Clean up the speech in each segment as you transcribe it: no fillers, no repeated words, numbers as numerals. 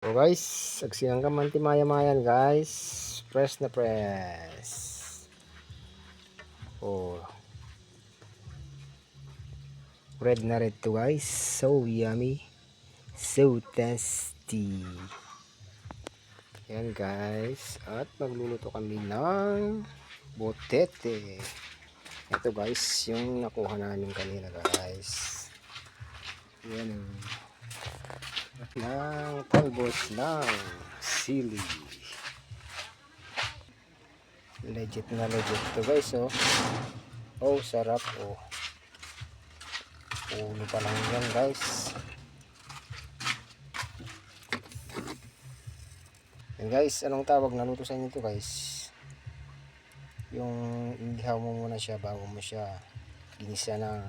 So guys, saksihan ka man ti maya-mayan guys. Press na press. Oh, red na red to guys. So yummy. So tasty. Yan guys. At magluluto kami ng botete. Ito guys, yung nakuha namin kanina guys. Yan. Ng talbos ng sili. Legit na legit to guys oh. Oh, sarap oh. Ulo pa lang yan guys. Yan guys, anong tawag na luto sa inyo to guys? Yung inihaw mo muna siya bago mo siya ginisa ng.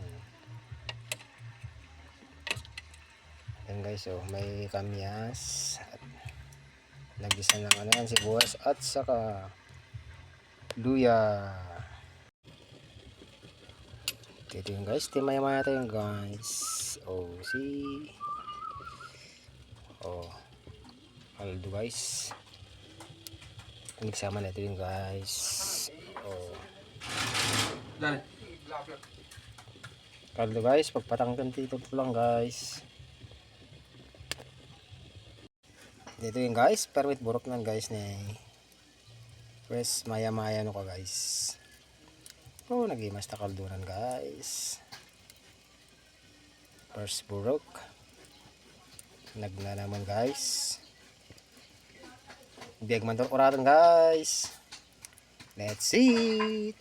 Yan guys oh, may kamyas at nagisa ng ano yan, sibuyas at saka luya. Ito yung guys, timaya-maya tayo guys. Oh, see. Oh, kaldo guys. Nagsama na ito yung guys. Oh. Kaldo guys, pagpatanggan dito po lang guys. Dito yung guys, permit burok lang guys ni. Pues maya-maya no ka guys. Oh, nagimas na kaldunan guys. First burok. Nagna naman guys. Biyag man to kuratan guys. Let's see it.